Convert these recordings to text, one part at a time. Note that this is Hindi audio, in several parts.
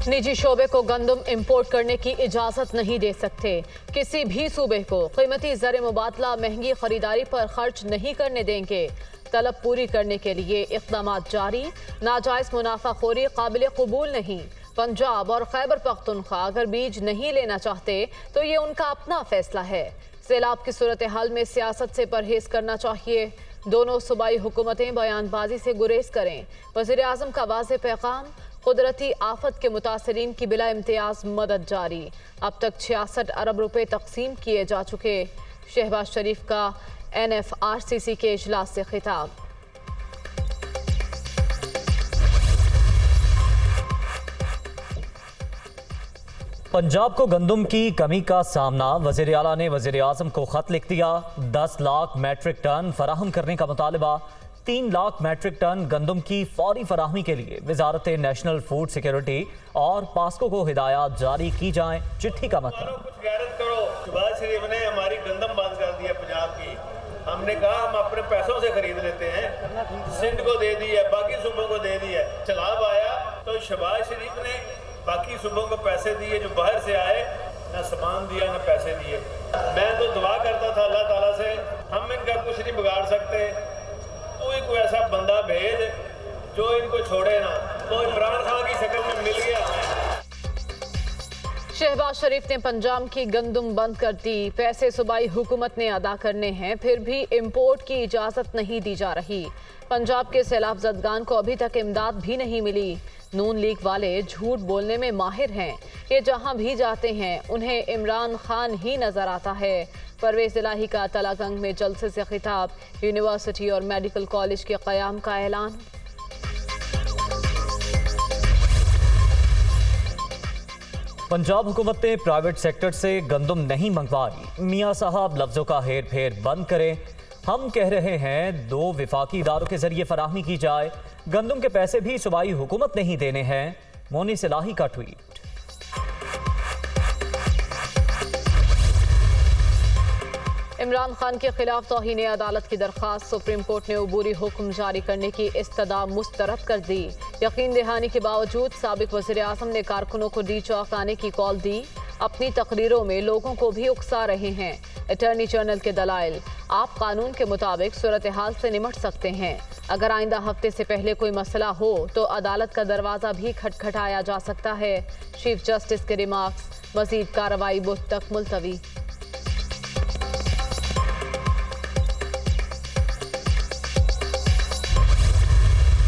निजी शोबे को गंदम इंपोर्ट करने की इजाजत नहीं दे सकते। किसी भी सूबे को कीमती ज़र मुबादला महंगी खरीदारी पर खर्च नहीं करने देंगे। तलब पूरी करने के लिए इक़दाम जारी। नाजायज़ मुनाफाखोरी काबिल कबूल नहीं। पंजाब और खैबर पख्तूनख्वा अगर बीज नहीं लेना चाहते तो ये उनका अपना फैसला है। सैलाब की सूरत हाल में सियासत से परहेज करना चाहिए। दोनों सूबाई हुकूमतें बयानबाजी से गुरेज करें। वज़ीर आज़म का वाज़ेह पैगाम। कुदरती आफत के मुतासरीन की बिला इम्तियाज मदद जारी। अब तक 66 अरब रुपए तकसीम किए जा चुके। शहबाज शरीफ का NFRCC के इजलास से खिताब। पंजाब को गंदम की कमी का सामना। वज़ीर आला ने वज़ीर आज़म को खत लिख दिया। 10 लाख मैट्रिक टन फराहम करने का मुतालबा। 3 लाख मैट्रिक टन गंदम की फौरी फराहमी के लिए वजारत नेशनल फूड सिक्योरिटी और पास्को को हिदायत जारी की जाए। चिट्ठी का मतलब कुछ गैरत करो। शहबाज शरीफ ने हमारी गंदम बंद कर दी है पंजाब की। हमने कहा हम अपने पैसों से खरीद लेते हैं। सिंध को दे दी है, बाकी सूबों को दे दी है। सैलाब आया तो शहबाज शरीफ ने बाकी सूबों को पैसे दिए जो बाहर से आए, ना सामान दिया ना पैसे दिए। मैं तो दुआ करता था अल्लाह ताला से, हम इनका कुछ नहीं बिगाड़ सकते, कोई ऐसा बंदा भेज जो इनको छोड़े ना। तो इमरान खान की शक्ल में मिल गया। शहबाज शरीफ ने पंजाब की गंदम बंद कर दी। पैसे सूबाई हुकूमत ने अदा करने हैं, फिर भी इंपोर्ट की इजाजत नहीं दी जा रही। पंजाब के सैलाब ज़दगान को अभी तक इमदाद भी नहीं मिली। नून लीग वाले झूठ बोलने में माहिर हैं। ये जहां भी जाते हैं उन्हें इमरान खान ही नजर आता है। परवेज इलाही का तलागंग में जलसे से खिताब। यूनिवर्सिटी और मेडिकल कॉलेज के क़याम का ऐलान। पंजाब हुकूमत ने प्राइवेट सेक्टर से गंदम नहीं मंगवाई। मियाँ साहब लफ्जों का हेर फेर बंद करें। हम कह रहे हैं 2 विफाकी इदारों के जरिए फराहमी की जाए। गंदम के पैसे भी सूबाई हुकूमत नहीं देने हैं। मोनिस इलाही का ट्वीट। इमरान खान के खिलाफ तौहीन अदालत की दरख्वास्त। सुप्रीम कोर्ट ने अबूरी हुक्म जारी करने की इस्तदा मुस्तरद कर दी। यकीन दहानी के बावजूद साबिक वज़ीर आज़म ने कारकुनों को डी चौक आने की कॉल दी। अपनी तकरीरों में लोगों को भी उकसा रहे हैं। अटॉर्नी जनरल के दलाइल। आप कानून के मुताबिक सूरत हाल से निमट सकते हैं। अगर आइंदा हफ्ते से पहले कोई मसला हो तो अदालत का दरवाज़ा भी खटखटाया जा सकता है। चीफ जस्टिस के रिमार्क्स। मज़ीद कार्रवाई बुध तक मुलतवी।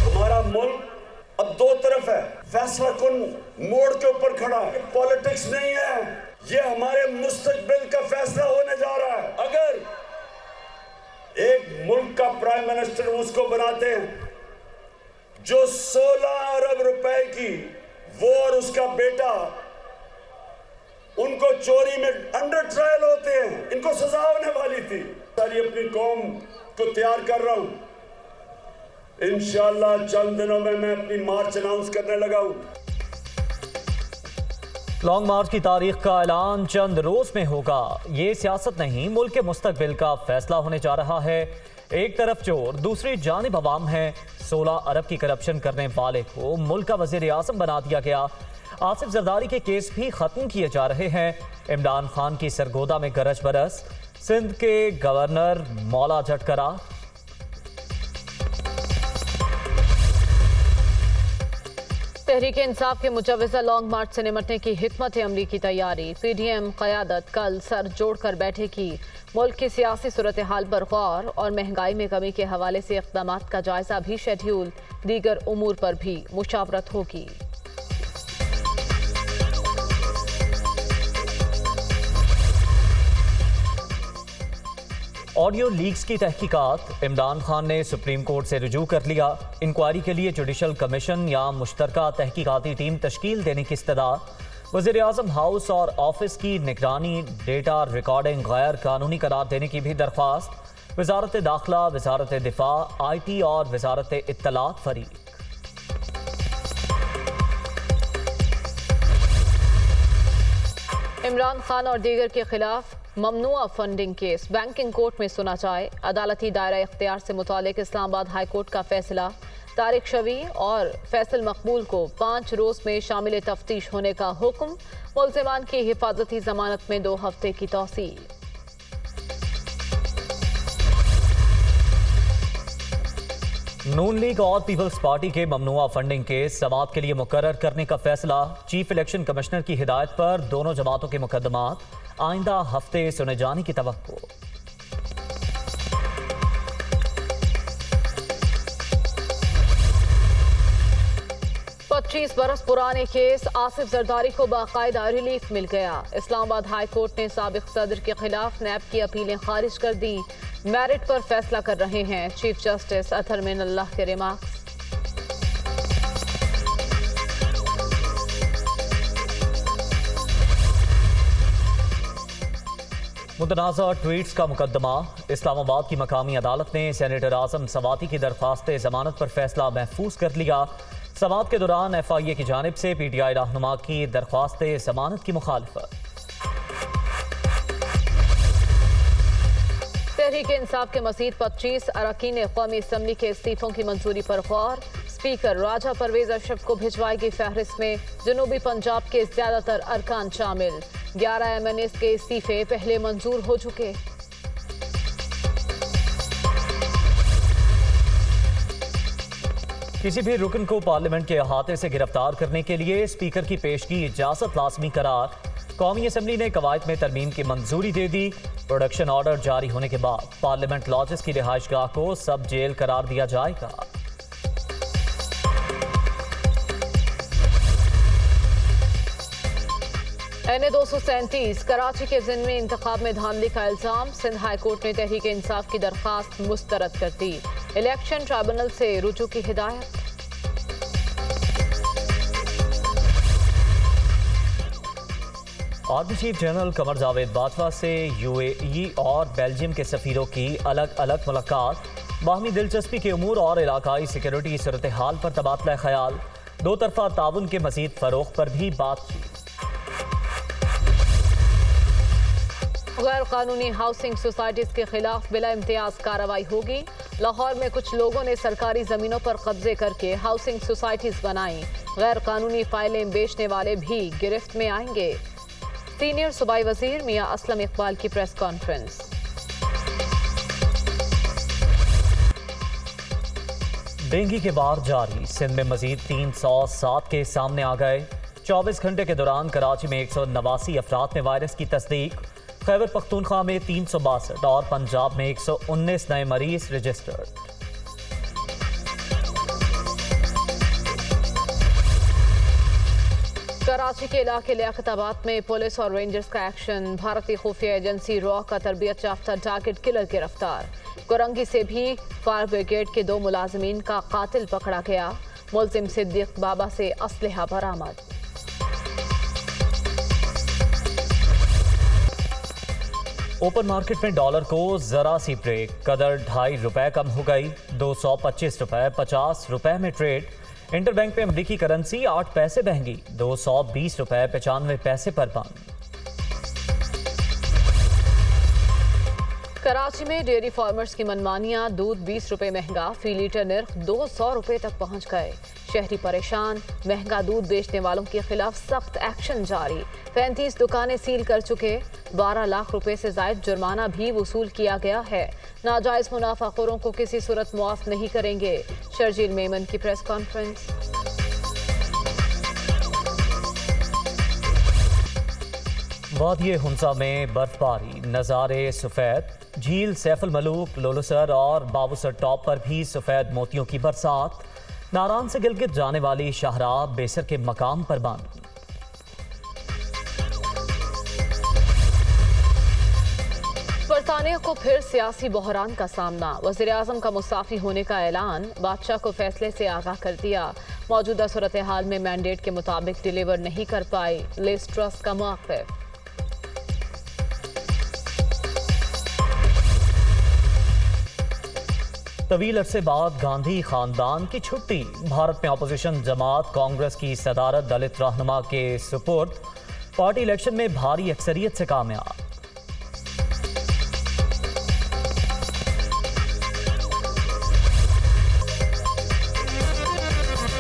हमारा मुल्क अब 2 तरफ है। फैसला कुन मोड़ के ऊपर खड़ा है। पॉलिटिक्स नहीं है, ये हमारे मुस्तकबिल का फैसला होने जा रहा है। अगर एक मुल्क का प्राइम मिनिस्टर उसको बनाते हैं जो 16 अरब रुपए की, वो और उसका बेटा उनको चोरी में अंडर ट्रायल होते हैं, इनको सजा होने वाली थी। सारी अपनी कौम को तैयार कर रहा हूं। इंशाअल्लाह चंद दिनों में मैं अपनी मार्च अनाउंस करने लगा हूं। लॉन्ग मार्च की तारीख का ऐलान चंद रोज में होगा। ये सियासत नहीं, मुल्क के मुस्तकबिल का फैसला होने जा रहा है। एक तरफ चोर, दूसरी जानिब अवाम है। 16 अरब की करप्शन करने वाले को मुल्क का वज़ीर आज़म बना दिया गया। आसिफ जरदारी के केस भी खत्म किए जा रहे हैं। इमरान खान की सरगोदा में गरज बरस। सिंध के गवर्नर मौला झटकरा। तहरीक इंसाफ के मुजव्वज़ा लॉन्ग मार्च से निमटने की हिकमत अमली की तैयारी। PDM क़यादत कल सर जोड़कर बैठेगी। मुल्क की सियासी सूरत हाल पर गौर और महंगाई में कमी के हवाले से इक़दामात का जायजा भी शेड्यूल। दीगर उमूर पर भी मुशावरत होगी। ऑडियो लीक्स की तहकीकात। इमरान खान ने सुप्रीम कोर्ट से रुजू कर लिया। इंक्वायरी के लिए जुडिशल कमीशन या मुश्तरका तहकीकाती टीम तश्कील देने की इस्तदा। वज़ीर आज़म हाउस और ऑफिस की निगरानी डेटा रिकॉर्डिंग गैर कानूनी करार देने की भी दरख्वास्त। वजारत दाखिला, वजारत दिफा, IT और वजारत इत्तलात फरीक। इमरान खान और दीगर के खिलाफ ममनुआ फंडिंग केस बैंकिंग कोर्ट में सुना जाए। अदालती दायरा इख्तियार से मुतालिक इस्लामाबाद हाई कोर्ट का फैसला। तारिक शवी और फैसल मकबूल को 5 रोज में शामिल तफ्तीश होने का हुक्म। मुल्जिमान की हिफाजती जमानत में 2 हफ्ते की तौसील। नून लीग और पीपल्स पार्टी के ममनुआ फंडिंग के समाअत के लिए मुकर्रर करने का फैसला। चीफ इलेक्शन कमिश्नर की हिदायत पर दोनों जमातों के मुकदमात आइंदा हफ्ते सुने जाने की तवक्को। पच्चीस बरस पुराने केस आसिफ जरदारी को बाकायदा रिलीफ मिल गया। इस्लामाबाद हाई कोर्ट ने साबिक सदर के खिलाफ नैब की अपीलें खारिज कर दी। मेरिट पर फैसला कर रहे हैं चीफ जस्टिस अतहर मिनल्लाह के रिमार्क्स। मुतनाज़ा ट्वीट्स का मुकदमा। इस्लामाबाद की मकामी अदालत ने सेनेटर आजम सवाती की दरख्वास्त जमानत पर फैसला महफूज कर लिया। समाअत के दौरान FIA की जानिब से PTI रहनुमा की दरख्वास्त जमानत की मुखालफत। तहरीक इंसाफ के मजीद 25 अरकान कौमी असम्बली के इस्तीफों की मंजूरी पर गौर। स्पीकर राजा परवेज अशरफ को भिजवाएगी फहरिस्त में जनूबी पंजाब के ज्यादातर अरकान शामिल। 11 MNAs के इस्तीफे पहले मंजूर हो चुके। किसी भी रुकन को पार्लियामेंट के अहाते से गिरफ्तार करने के लिए स्पीकर की पेशगी इजाजत लाजमी करार। कौमी असम्बली ने कवायद में तरमीम की मंजूरी दे दी। प्रोडक्शन ऑर्डर जारी होने के बाद पार्लियामेंट लॉजेस की रिहाइशगाह को सब जेल करार दिया जाएगा। NA 237 कराची के ज़िमनी इंतखाब में धांधली का इल्जाम। सिंध हाई कोर्ट ने तहरीक इंसाफ की दरख्वास्त मुस्तरद कर दी। इलेक्शन ट्राइब्यूनल से रुजू की हिदायत। Army chief general Qamar Javed Bajwa से UAE और बेल्जियम के सफीरों की अलग अलग मुलाकात। बाहमी दिलचस्पी के उमूर और इलाकाई सिक्योरिटी सूरत हाल पर तबादला ख्याल। 2 तरफा ताउन के मजीद फरोग पर भी बात की। गैर कानूनी हाउसिंग सोसाइटीज के खिलाफ बिला इम्तियाज कार्रवाई होगी। लाहौर में कुछ लोगों ने सरकारी जमीनों पर कब्जे करके हाउसिंग सोसाइटीज बनाई। गैर कानूनी फाइलें बेचने वाले भी गिरफ्त में आएंगे। सीनियर सूबाई वजीर मियां असलम इकबाल की प्रेस कॉन्फ्रेंस। डेंगू के वार जारी। सिंध में मजीद 307 केस सामने आ गए। 24 घंटे के दौरान कराची में 189 अफराद में वायरस की तस्दीक। खैबर पख्तूनख्वा में 362 और पंजाब में 119 नए मरीज रजिस्टर्ड। कराची के इलाके लियाकताबाद में पुलिस और रेंजर्स का एक्शन। भारतीय खुफिया एजेंसी रॉ का तरबियत याफ्ता टारगेट किलर गिरफ्तार। कोरंगी से भी फायर ब्रिगेड के 2 मुलाजमीन का कातिल पकड़ा गया। मुल्जिम सिद्दीक बाबा से असलहा बरामद। ओपन मार्केट में डॉलर को जरा सी ब्रेक। कदर ₹2.5 कम हो गई। 225 रुपए 50 रुपए में ट्रेड। इंटरबैंक में अमरीकी करेंसी 8 पैसे महंगी। 220 रुपए 95 पैसे पर बंद। कराची में डेयरी फार्मर्स की मनमानियां। दूध 20 रुपए महंगा। फी लीटर निर्ख 200 रुपए तक पहुंच गए। शहरी परेशान। महंगा दूध बेचने वालों के खिलाफ सख्त एक्शन जारी। 35 दुकानें सील कर चुके। 12 लाख रुपए से जायद जुर्माना भी वसूल किया गया है। नाजायज मुनाफाखोरों को किसी सूरत मुआफ नहीं करेंगे। शर्जील मेमन की प्रेस कॉन्फ्रेंस। वादिये हुंसा में बर्फबारी। नज़ारे सफेद। झील सैफुल मलूक, लोलसर और बाबूसर टॉप पर भी सफेद मोतियों की बरसात। नारान से गिलगित जाने वाली शाहराह बेसर के मकाम पर बंद। बरतानिया को फिर सियासी बहरान का सामना। वज़ीर आज़म का मुसाफी होने का ऐलान। बादशाह को फैसले से आगाह कर दिया। मौजूदा सूरत हाल में मैंडेट के मुताबिक डिलीवर नहीं कर पाई। लिज ट्रस का मौक़िफ़। तवील अरसे बाद गांधी खानदान की छुट्टी। भारत में अपोजिशन जमात कांग्रेस की सदारत दलित रहनुमा के सुपुर्द। पार्टी इलेक्शन में भारी अक्सरियत से कामयाब।